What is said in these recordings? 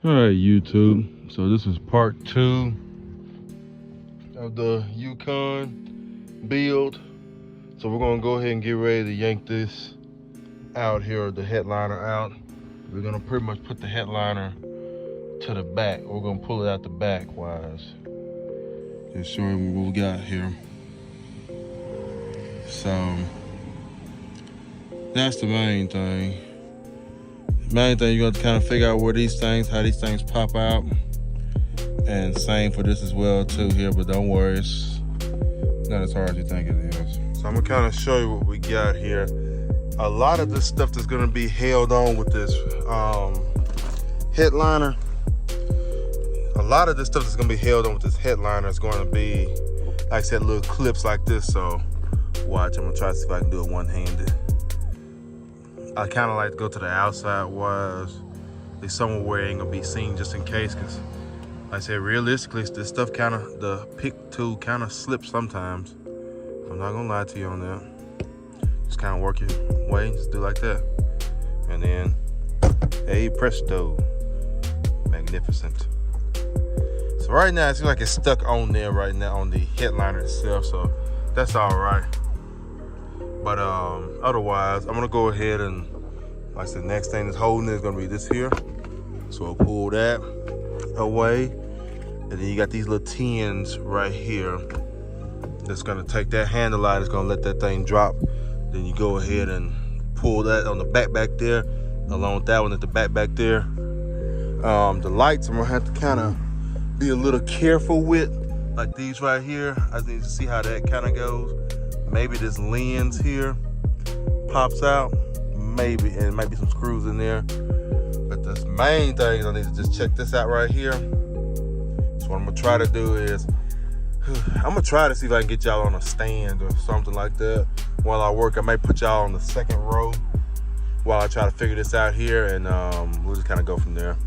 Alright, YouTube. So this is part 2 of the Yukon build. So we're gonna go ahead and get ready to yank this out here, the headliner out. We're gonna pretty much put the headliner to the back. We're gonna pull it out the back wise. Just showing what we got here. So that's the main thing. Main thing, you got to kind of figure out where these things, how these things pop out. And same for this as well too here, but don't worry, it's not as hard as you think it is. So I'm gonna kind of show you what we got here. A lot of this stuff that's gonna be held on with this headliner. A lot of this stuff that's gonna be held on with this headliner is gonna be, like I said, little clips like this. So watch, I'm gonna try to see if I can do it one-handed. I kind of like to go to the outside wise, like somewhere where it ain't gonna be seen, just in case, because like I said, realistically, this stuff kind of, the pick tool kind of slips sometimes. I'm not gonna lie to you on that. Just kind of work your way, just do like that. And then, hey, presto, magnificent. So right now, it seems like it's stuck on there right now on the headliner itself, so that's all right. But otherwise, I'm gonna go ahead and, like I said, next thing that's holding it is gonna be this here. So I'll pull that away. And then you got these little tins right here that's gonna take that handle out. It's gonna let that thing drop. Then you go ahead and pull that on the back there, along with that one at the back there. The lights, I'm gonna have to kind of be a little careful with, like these right here. I need to see how that kind of goes. Maybe this lens here pops out, maybe, and maybe some screws in there. But the main thing is I need to just check this out right here. So what I'm gonna try to do is, I'm gonna try to see if I can get y'all on a stand or something like that while I work. I may put y'all on the second row while I try to figure this out here, and we'll just kind of go from there.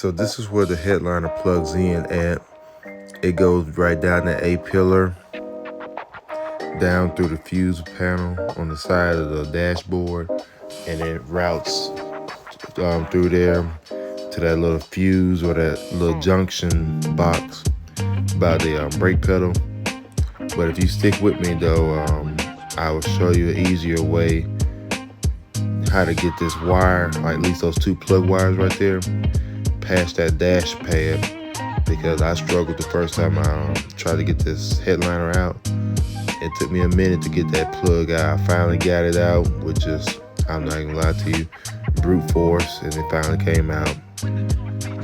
So this is where the headliner plugs in at. It goes right down the A pillar, down through the fuse panel on the side of the dashboard, and it routes through there to that little fuse or that little junction box by the brake pedal. But if you stick with me though, I will show you an easier way how to get this wire, like at least those two plug wires right there, past that dash pad, because I struggled the first time I tried to get this headliner out. It took me a minute to get that plug out. I finally got it out, which is, I'm not gonna lie to you, brute force, and it finally came out.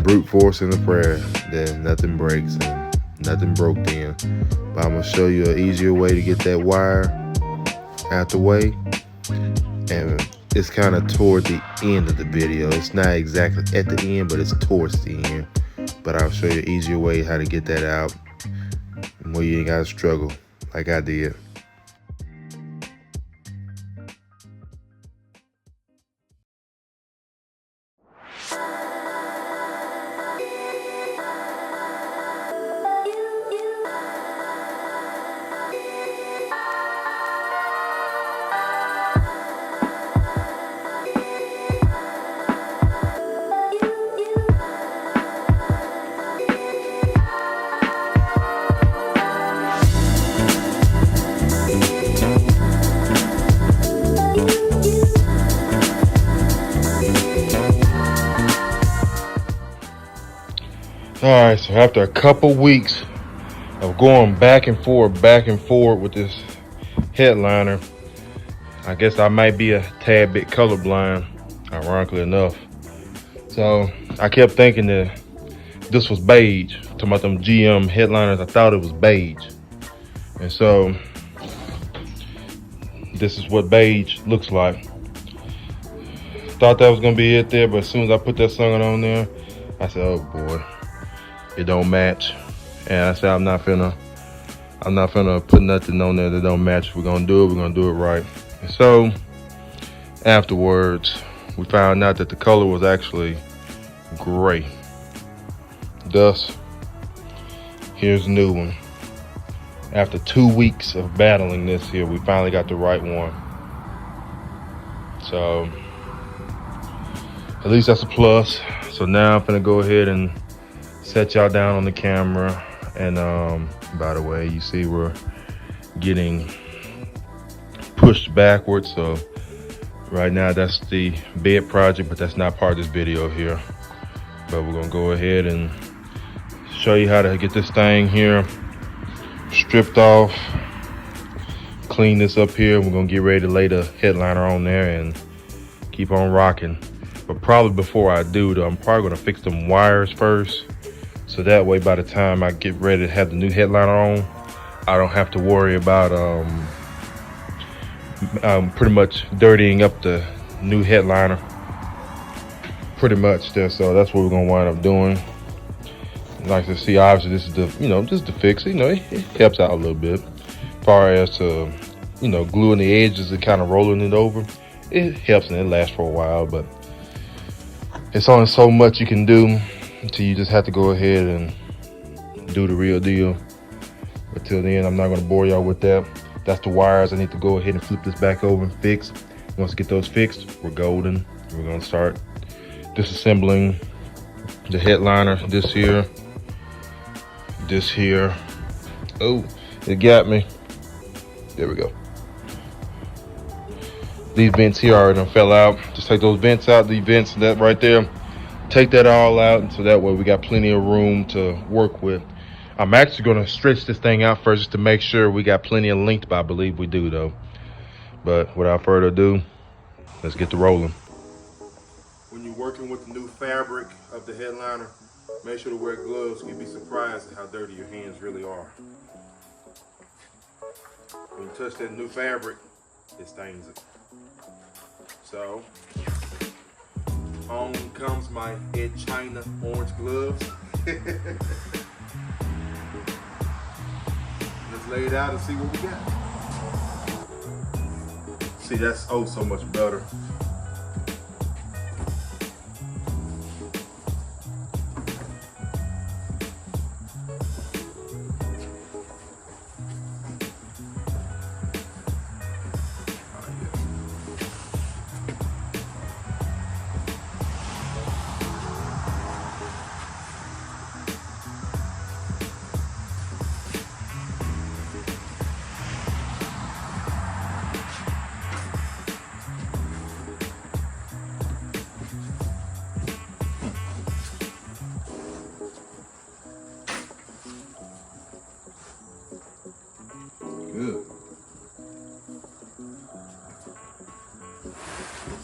Brute force and a prayer, then nothing breaks and nothing broke then. But I'm gonna show you an easier way to get that wire out the way. And it's kind of toward the end of the video. It's not exactly at the end, but it's towards the end. But I'll show you an easier way how to get that out where you ain't gotta struggle like I did. All right, so after a couple weeks of going back and forth with this headliner, I guess I might be a tad bit colorblind, ironically enough. So I kept thinking that this was beige. Talking about them GM headliners, I thought it was beige. And so this is what beige looks like. Thought that was gonna be it there, but as soon as I put that sucker on there, I said, oh boy, it don't match. And I said, I'm not finna put nothing on there that don't match. If we're gonna do it right. And so afterwards, we found out that the color was actually gray. Thus, here's a new one. After 2 weeks of battling this here, we finally got the right one. So at least that's a plus. So now I'm gonna go ahead and set y'all down on the camera. And by the way, you see we're getting pushed backwards. So right now that's the bed project, but that's not part of this video here. But we're gonna go ahead and show you how to get this thing here stripped off, clean this up here. We're gonna get ready to lay the headliner on there and keep on rocking. But probably before I do though, I'm probably gonna fix them wires first, so that way by the time I get ready to have the new headliner on, I don't have to worry about pretty much dirtying up the new headliner pretty much there. So that's what we're gonna wind up doing. Like to see, obviously this is the, just to fix it, it helps out a little bit. As far as to, gluing the edges and kind of rolling it over, it helps and it lasts for a while, but it's only so much you can do until you just have to go ahead and do the real deal. But till then, I'm not gonna bore y'all with that. That's the wires I need to go ahead and flip this back over and fix. Once we get those fixed, we're golden. We're gonna start disassembling the headliner, this here. Oh, it got me. There we go. These vents here already done fell out. Just take those vents out, the vents, that right there. Take that all out, so that way we got plenty of room to work with. I'm actually gonna stretch this thing out first just to make sure we got plenty of length, but I believe we do though. But without further ado, let's get to rolling. When you're working with the new fabric of the headliner, make sure to wear gloves. You'll be surprised at how dirty your hands really are. When you touch that new fabric, it stains it. So, on comes my Ed China orange gloves. Let's lay it out and see what we got. See, that's oh so much better.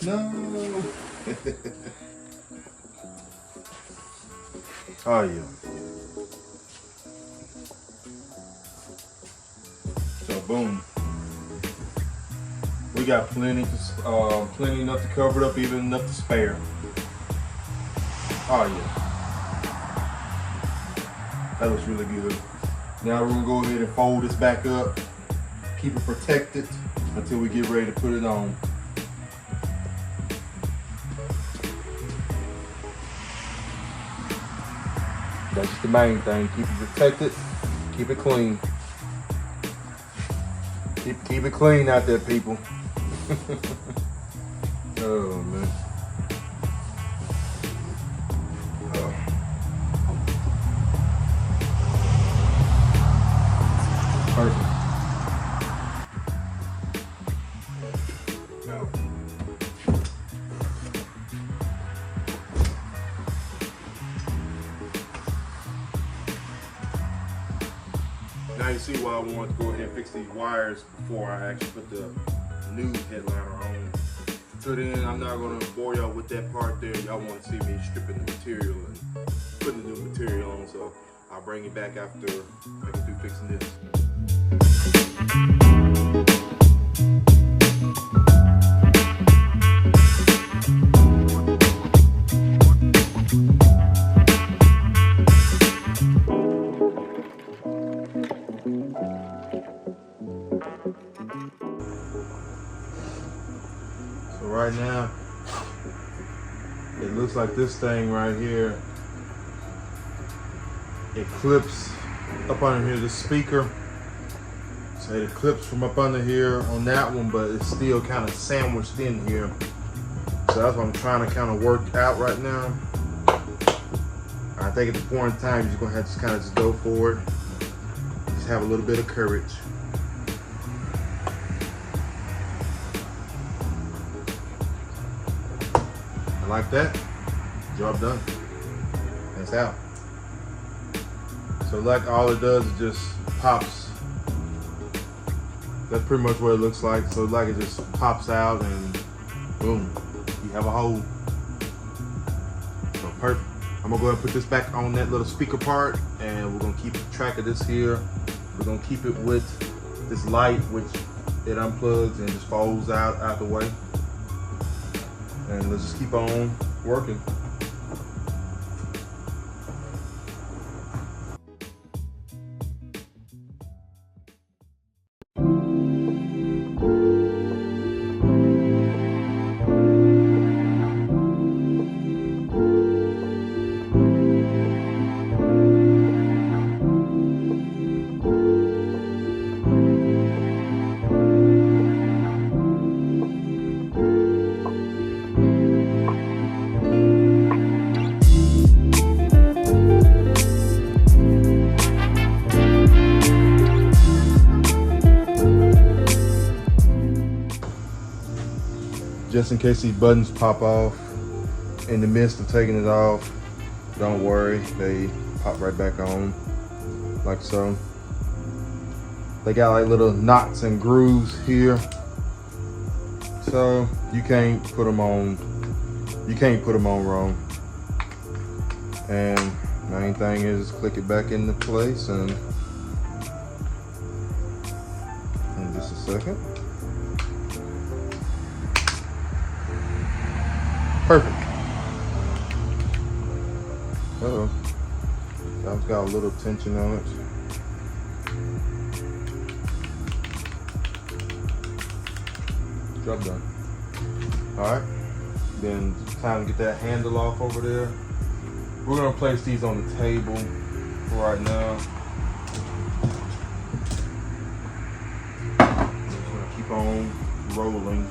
No. Oh yeah. So boom. We got plenty enough to cover it up, even enough to spare. Oh yeah. That looks really good. Now we're gonna go ahead and fold this back up, keep it protected until we get ready to put it on. That's just the main thing. Keep it protected, keep it clean. Keep it clean out there, people. Oh man. Perfect. No. Now you see why I wanted to go ahead and fix these wires before I actually put the new headliner on. So then I'm not going to bore y'all with that part there. Y'all want to see me stripping the material and putting the new material on. So I'll bring it back after I get through fixing this. So right now, it looks like this thing right here, it clips up under here, the speaker. So it clips from up under here on that one, but it's still kind of sandwiched in here. So that's what I'm trying to kind of work out right now. I think at the point in time, you're just gonna have to kind of just go for it. Just have a little bit of courage. And like that, job done. That's out. So like all it does is just pops. That's pretty much what it looks like. So like it just pops out and boom, you have a hole. So perfect. I'm gonna go ahead and put this back on that little speaker part, and we're gonna keep track of this here. We're gonna keep it with this light, which it unplugs and just folds out the way. And let's just keep on working. Just in case these buttons pop off in the midst of taking it off, don't worry, they pop right back on, like so. They got like little knots and grooves here, so you can't put them on wrong. And main thing is click it back into place, and in just a second. Perfect. Uh-oh. That got a little tension on it. Job done. Alright. Then it's time to get that handle off over there. We're gonna place these on the table for right now. Just gonna keep on rolling.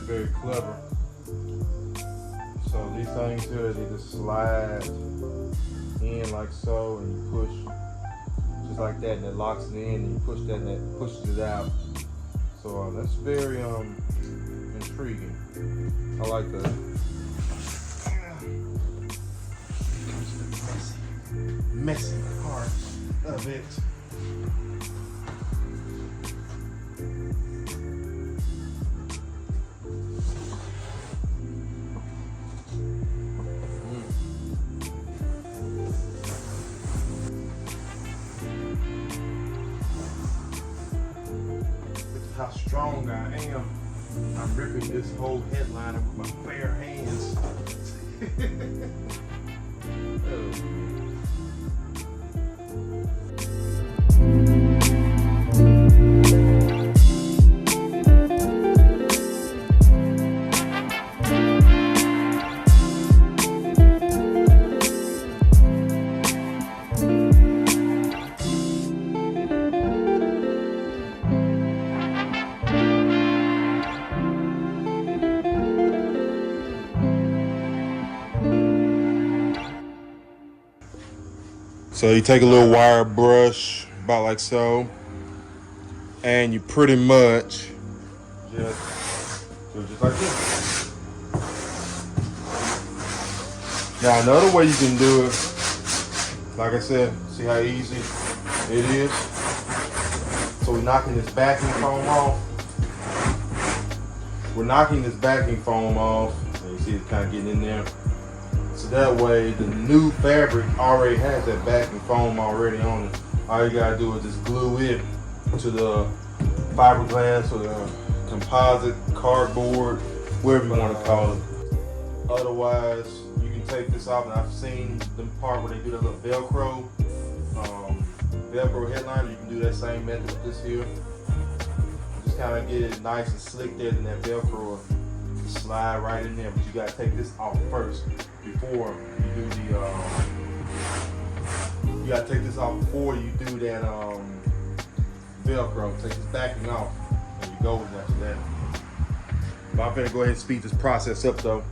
very clever. So these things here, they just slide in like so, and you push just like that, and it locks it in, and you push that, and that pushes it out. So that's very intriguing. I like that. Messy part of it. How strong I am. I'm ripping this whole headliner with my bare hands. So you take a little wire brush, about like so, and you pretty much just do just like this. Now another way you can do it, like I said, see how easy it is? So we're knocking this backing foam off. We're knocking this backing foam off. And you see it's kind of getting in there. So that way the new fabric already has that backing foam already on it. All you gotta do is just glue it to the fiberglass or the composite, cardboard, whatever you want to call it. Otherwise, you can take this off, and I've seen the part where they do that little Velcro headliner. You can do that same method with this here. Just kind of get it nice and slick there, and that Velcro will slide right in there. But you gotta take this off first before you do the. You gotta take this off before you do that Velcro. Take this backing off, and you go with after that. But I'm gonna go ahead and speed this process up though.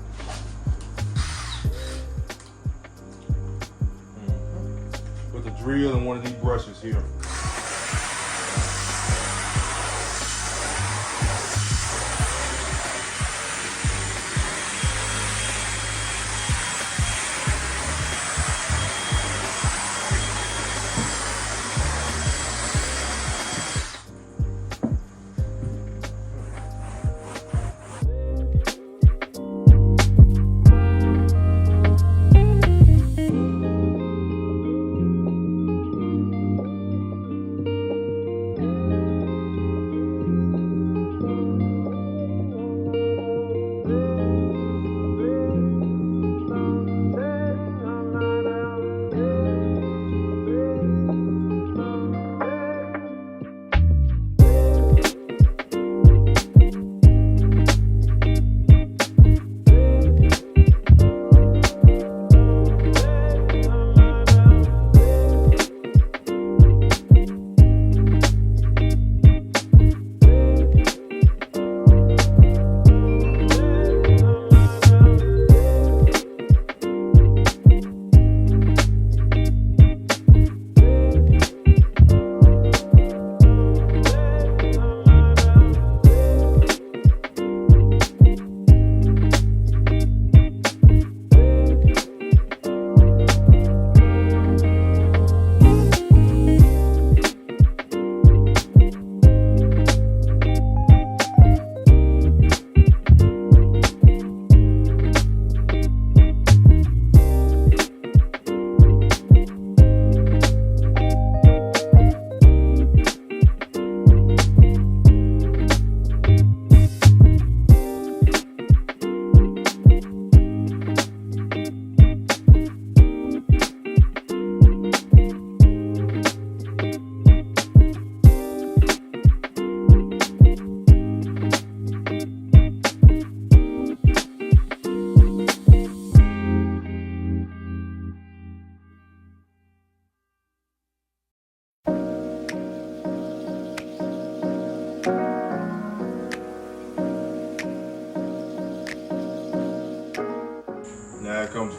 With a drill and one of these brushes here.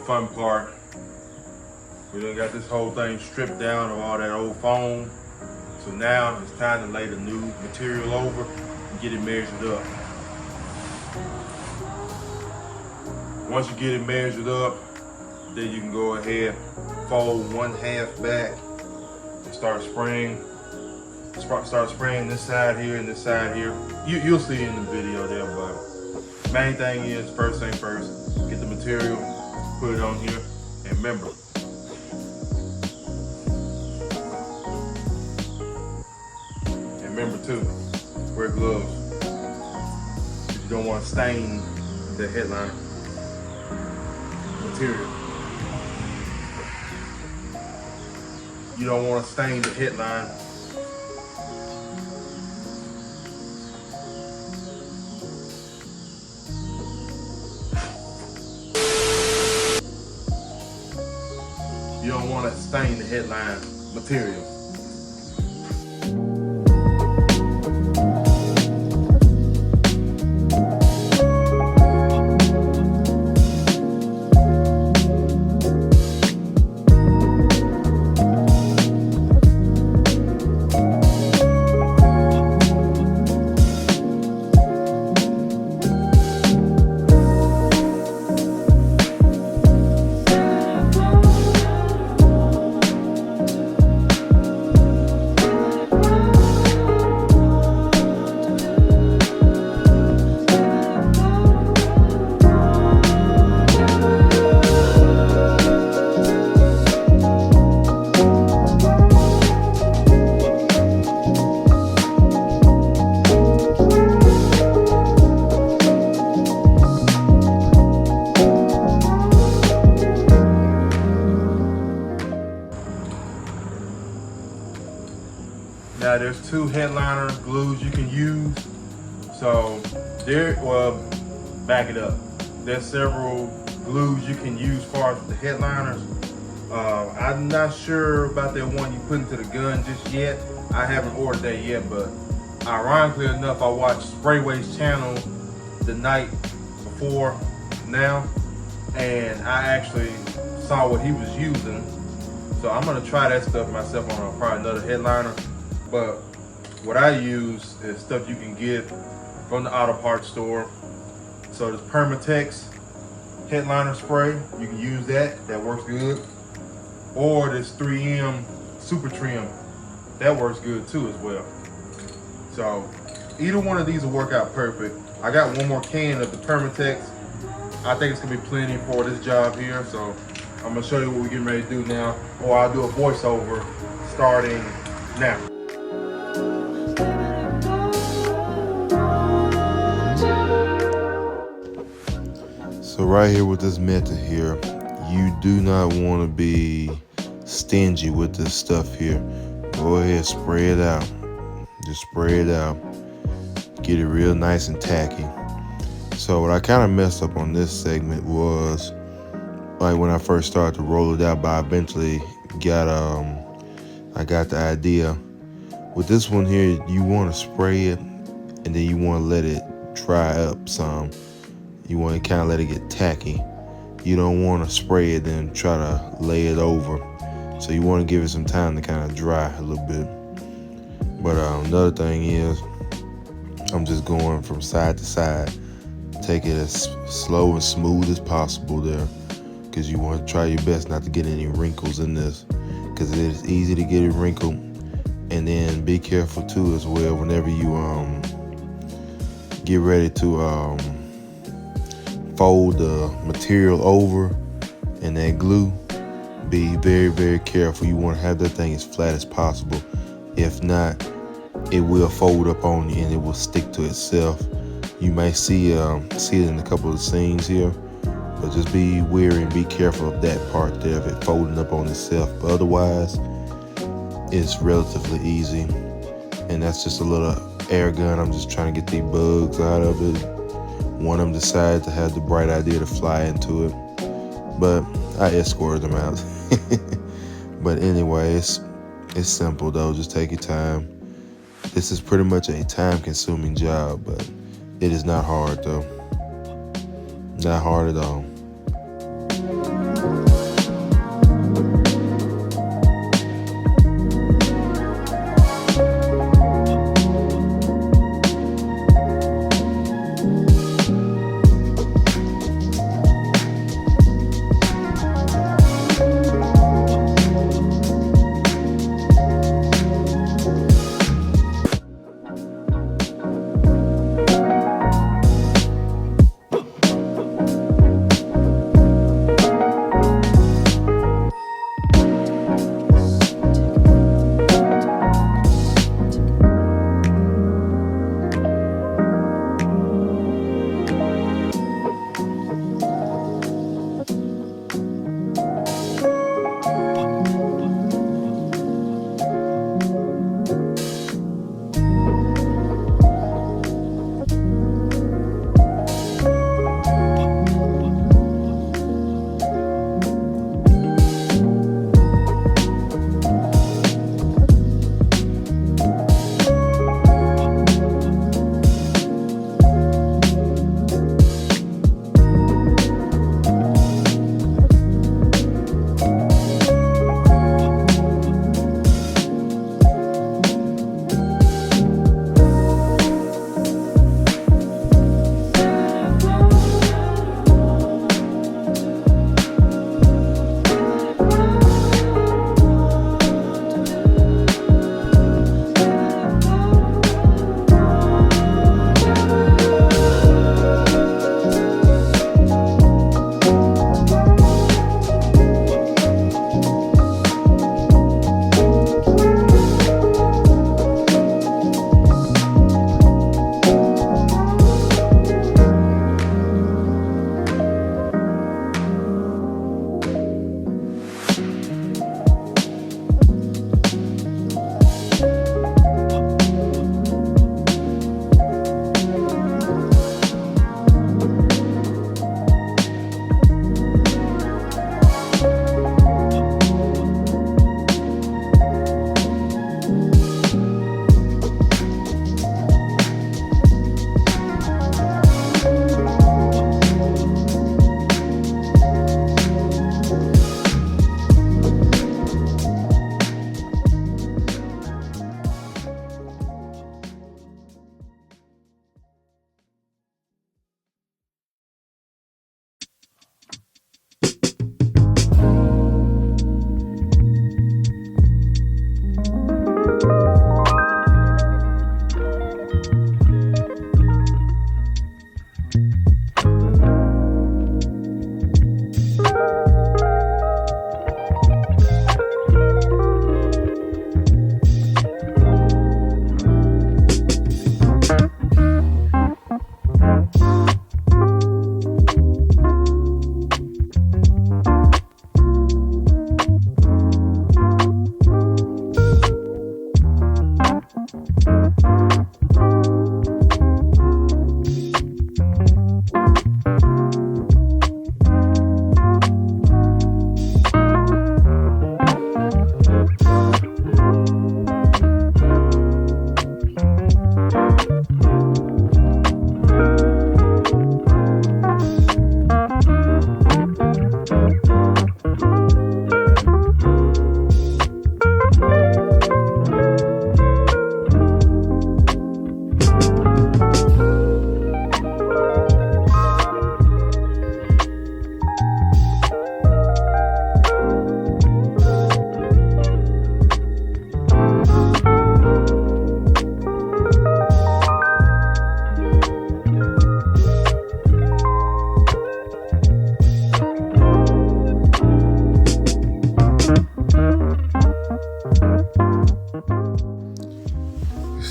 fun part. We done got this whole thing stripped down of all that old foam. So now it's time to lay the new material over and get it measured up. Once you get it measured up, then you can go ahead, fold 1/2 back and start spraying. Start spraying this side here and this side here. You'll see it in the video there, but main thing is, first thing first, get the material, put it on here, and remember, too, wear gloves. You don't want to stain the headliner material. You don't want to stain the headline. You don't want to stain the headline material. Now there's 2 headliner glues you can use. So back it up. There's several glues you can use as far as the headliners. I'm not sure about that one you put into the gun just yet. I haven't ordered that yet, but ironically enough, I watched Sprayway's channel the night before now, and I actually saw what he was using. So I'm gonna try that stuff myself on probably another headliner. But what I use is stuff you can get from the auto parts store. So this Permatex headliner spray, you can use that. That works good. Or this 3M Super Trim, that works good too as well. So either one of these will work out perfect. I got one more can of the Permatex. I think it's gonna be plenty for this job here. So I'm gonna show you what we're getting ready to do now, or I'll do a voiceover starting now. So right here with this method here, you do not want to be stingy with this stuff here. Go ahead, spray it out. Just spray it out. Get it real nice and tacky. So what I kind of messed up on this segment was, like when I first started to roll it out, but I eventually got I got the idea. With this one here, you want to spray it and then you want to let it dry up some. You want to kind of let it get tacky. You don't want to spray it then try to lay it over. So you want to give it some time to kind of dry a little bit. But another thing is, I'm just going from side to side. Take it as slow and smooth as possible there, because you want to try your best not to get any wrinkles in this, because it is easy to get it wrinkled. And then be careful too as well whenever you get ready to fold the material over and that glue. Be very, very careful. You want to have that thing as flat as possible. If not, it will fold up on you and it will stick to itself. You might see it in a couple of scenes here, but just be wary and be careful of that part there, of it folding up on itself. But otherwise, it's relatively easy. And that's just a little air gun. I'm just trying to get these bugs out of it. One of them decided to have the bright idea to fly into it, but I escorted them out. But anyway, it's simple though. Just take your time. This is pretty much a time-consuming job, but it is not hard though. Not hard at all.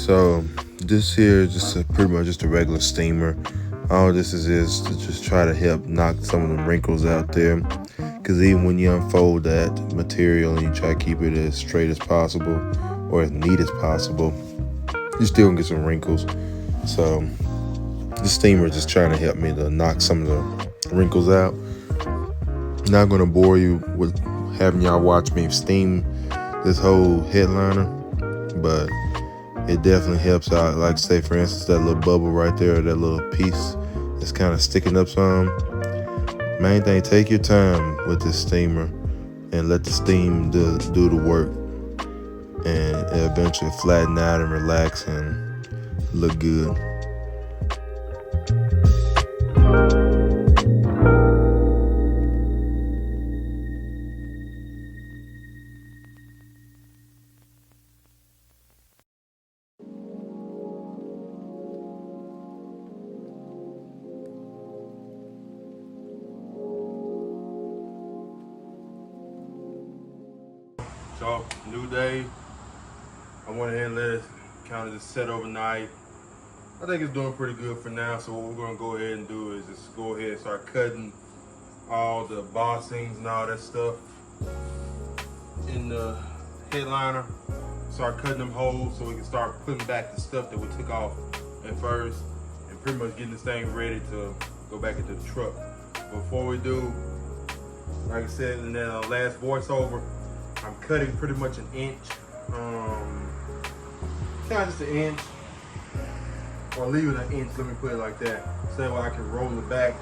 So this here is just pretty much just a regular steamer. All this is to just try to help knock some of the wrinkles out there. Because even when you unfold that material and you try to keep it as straight as possible or as neat as possible, you still gonna get some wrinkles. So the steamer is just trying to help me to knock some of the wrinkles out. Not gonna bore you with having y'all watch me steam this whole headliner, but it definitely helps out. Like say for instance that little bubble right there, that little piece that's kind of sticking up some. Main thing, take your time with this steamer and let the steam do the work, and eventually flatten out and relax and look good. So, new day. I went ahead and let it kind of just set overnight. I think it's doing pretty good for now. So what we're gonna go ahead and do is just go ahead and start cutting all the bossings and all that stuff in the headliner. Start cutting them holes so we can start putting back the stuff that we took off at first, and pretty much getting this thing ready to go back into the truck. Before we do, like I said in that last voiceover, I'm cutting pretty much an inch, kind of just an inch, or leaving an inch, let me put it like that. So that way I can roll it back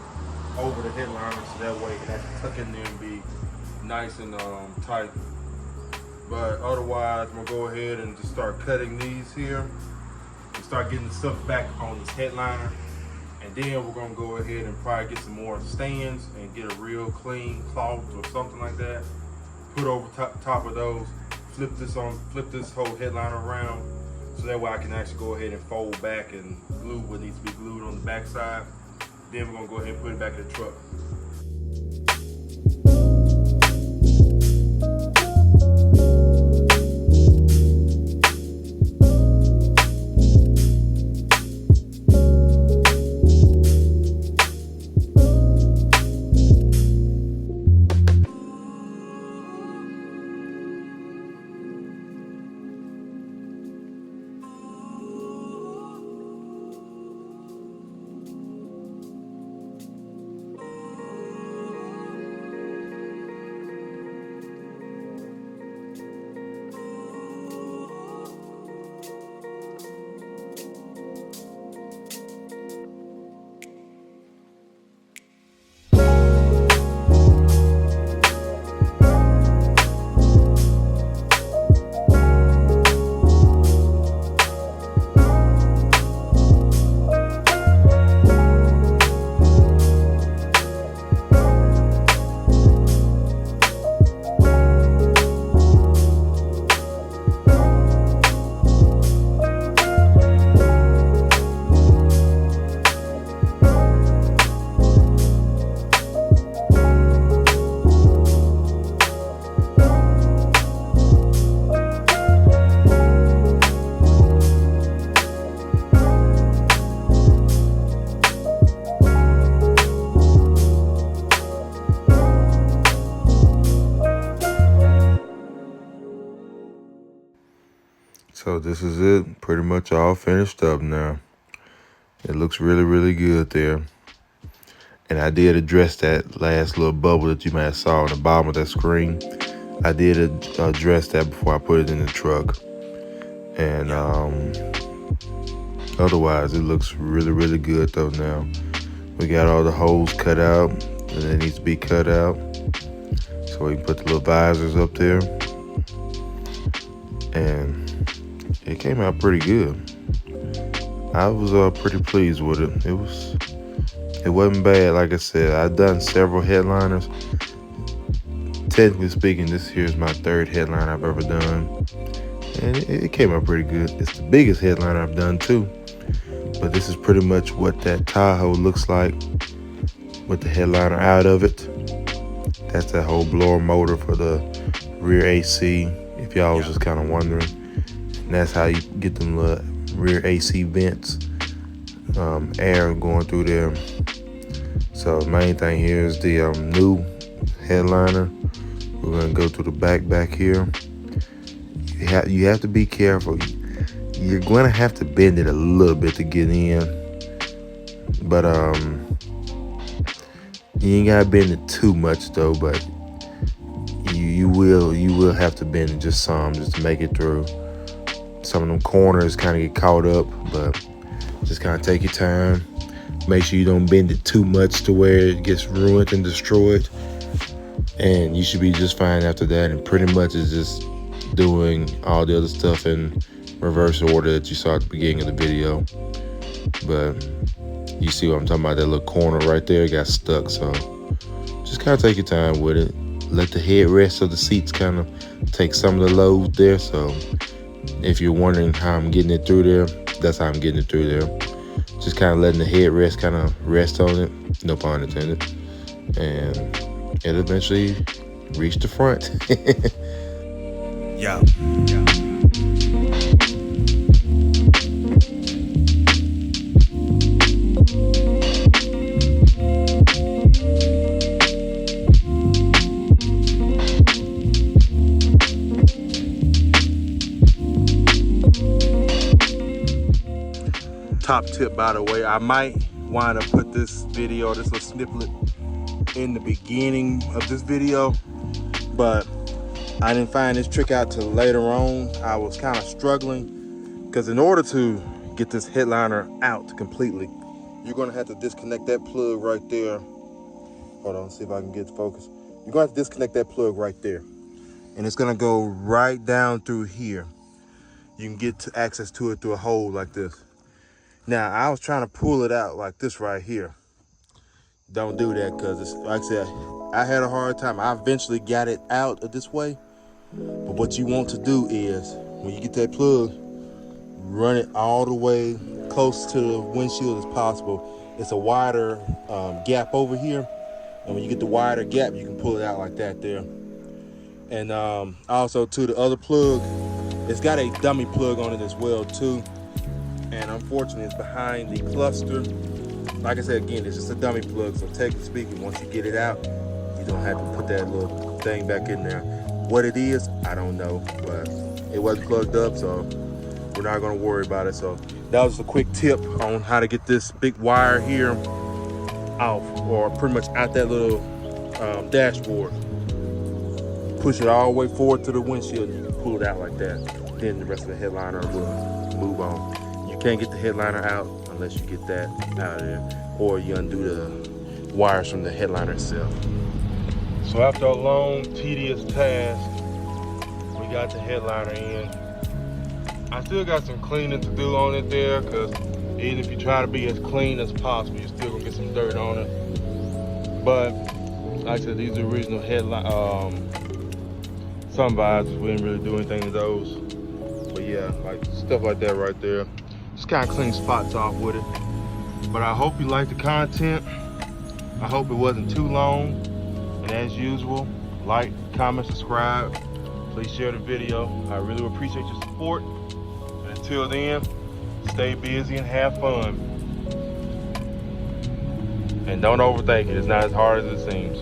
over the headliner, so that way it can actually tuck in there and be nice and tight. But otherwise, I'm gonna go ahead and just start cutting these here and start getting the stuff back on this headliner. And then we're gonna go ahead and probably get some more stands and get a real clean cloth or something like that. Put over top of those, flip this whole headliner around, so that way I can actually go ahead and fold back and glue what needs to be glued on the back side. Then we're gonna go ahead and put it back in the truck. So this is it, pretty much all finished up now. It looks really, really good there. And I did address that last little bubble that you might have saw on the bottom of that screen. I did address that before I put it in the truck. And otherwise, it looks really, really good though now. We got all the holes cut out, and it needs to be cut out. So we can put the little visors up there. And it came out pretty good. I was pretty pleased with it. It wasn't bad. Like I said, I've done several headliners. Technically speaking, this here is my third headliner I've ever done, and it came out pretty good. It's the biggest headliner I've done too, but this is pretty much what that Tahoe looks like with the headliner out of it. That's that whole blower motor for the rear AC, if y'all was just kind of wondering. And that's how you get them little rear AC vents, air going through there. So main thing here is the new headliner. We're gonna go to the back here. You have to be careful. You're gonna have to bend it a little bit to get in, but you ain't gotta bend it too much though. But you will have to bend it just some, just to make it through. Some of them corners kind of get caught up, but just kind of take your time. Make sure you don't bend it too much to where it gets ruined and destroyed, and you should be just fine after that. And pretty much it's just doing all the other stuff in reverse order that you saw at the beginning of the video. But you see what I'm talking about, that little corner right there got stuck. So just kind of take your time with it. Let the headrest of the seats kind of take some of the load there. So if you're wondering how I'm getting it through there, that's how I'm getting it through there. Just kind of letting the headrest kind of rest on it, no pun intended, and it'll eventually reach the front. Yeah. Top tip, by the way, I might wind up put this video, this little snippet, in the beginning of this video, but I didn't find this trick out till later on. I was kind of struggling because in order to get this headliner out completely, you're gonna have to disconnect that plug right there. Hold on, see if I can get focus. You're gonna have to disconnect that plug right there, and it's gonna go right down through here. You can get access to it through a hole like this. Now, I was trying to pull it out like this right here. Don't do that, because it's, like I said, I had a hard time. I eventually got it out of this way. But what you want to do is, when you get that plug, run it all the way close to the windshield as possible. It's a wider gap over here. And when you get the wider gap, you can pull it out like that there. And also, to the other plug, it's got a dummy plug on it as well, too. And unfortunately, it's behind the cluster. Like I said, again, it's just a dummy plug. So technically speaking, once you get it out, you don't have to put that little thing back in there. What it is, I don't know, but it wasn't plugged up, so we're not gonna worry about it. So that was a quick tip on how to get this big wire here off, or pretty much out that little dashboard. Push it all the way forward to the windshield, and you can pull it out like that. Then the rest of the headliner will move on. You can't get the headliner out unless you get that out of there, or you undo the wires from the headliner itself. So after a long, tedious task, we got the headliner in. I still got some cleaning to do on it there, because even if you try to be as clean as possible, you're still gonna get some dirt on it. But like I said, these are original sun visors. We didn't really do anything to those. But yeah, like stuff like that right there. Just kind of clean spots off with it. But I hope you liked the content. I hope it wasn't too long. And as usual, like, comment, subscribe. Please share the video. I really appreciate your support. And until then, stay busy and have fun. And don't overthink it. It's not as hard as it seems.